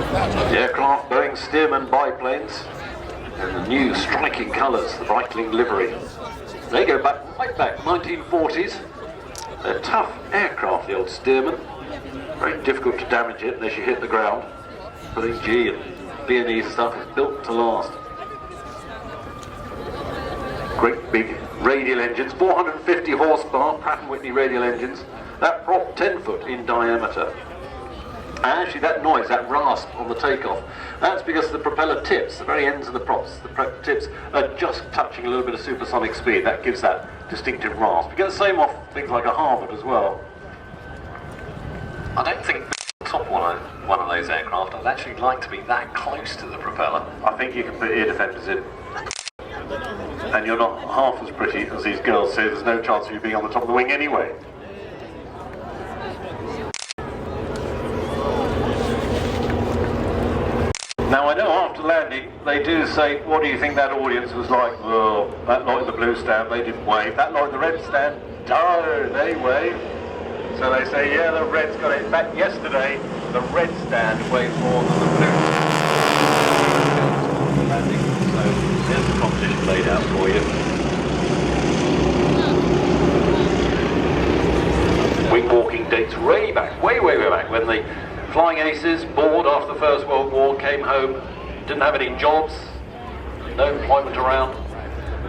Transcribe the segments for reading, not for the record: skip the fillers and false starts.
The aircraft Boeing Stearman biplanes and the new striking colours, the Breitling livery. They go back, right back, 1940s. They're tough aircraft, the old Stearman. Very difficult to damage it unless you hit the ground. But the G and Viennese and stuff is built to last. Great big radial engines, 450 horsepower, Pratt & Whitney radial engines. That prop 10 foot in diameter. And actually that noise, that rasp on the takeoff, that's because the propeller tips, the very ends of the props, the tips are just touching a little bit of supersonic speed. That gives that distinctive rasp. You get the same off things like a Harvard as well. I don't think the top one of those aircraft, I'd actually like to be that close to the propeller. I think you can put ear defenders in. And you're not half as pretty as these girls say. There's no chance of you being on the top of the wing anyway. Now I know after landing they do say, what do you think that audience was like? Oh, that lot in the blue stand, they didn't wave. That lot in the red stand, oh, they waved. So they say, yeah, the red's got it. In fact, yesterday the red stand waved more than the blue. So there's the competition laid out for you. Wingwalking dates way back, way back, when the flying aces, bored after the First World War, came home, didn't have any jobs, no employment around,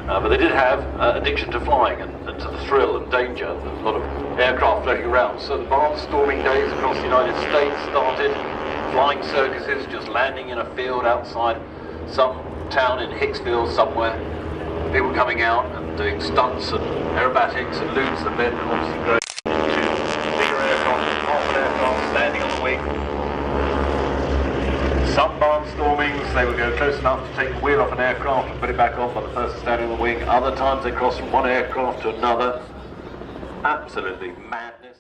but they did have addiction to flying and to the thrill and danger. There was a lot of aircraft floating around, so the barnstorming days across the United States started, flying circuses, just landing in a field outside some town in Hicksville somewhere, people coming out and doing stunts and aerobatics and loops and then obviously great. Standing on the wing. Some barnstormings, they would go close enough to take the wheel off an aircraft and put it back on by the person standing on the wing. Other times they cross from one aircraft to another. Absolutely madness.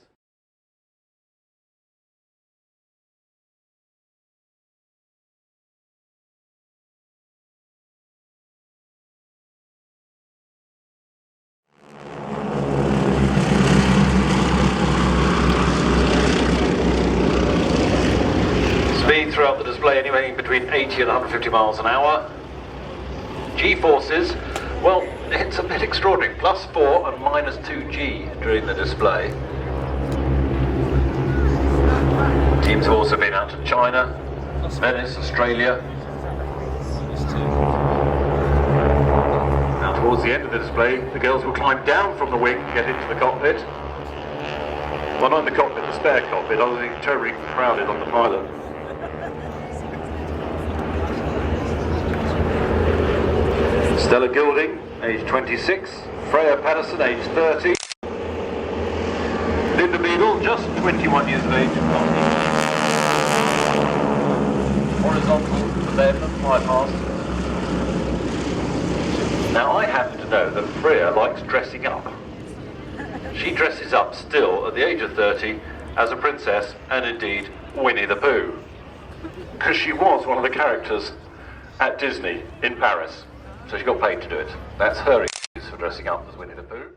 Speed throughout the display anywhere between 80 and 150 miles an hour. G-forces, well, it's a bit extraordinary. +4 and -2G during the display. Teams have also been out to China, Venice, Australia. Now towards the end of the display, the girls will climb down from the wing and get into the cockpit. Well, not in the cockpit, the spare cockpit, other than terribly crowded on the pilot. Stella Goulding, age 26, Freya Patterson, age 30, Linda Beadle, just 21 years of age, horizontal for them, fly past. Now I happen to know that Freya likes dressing up. She dresses up still at the age of 30 as a princess and indeed Winnie the Pooh, because she was one of the characters at Disney in Paris. So she got paid to do it. That's her excuse for dressing up as Winnie the Pooh.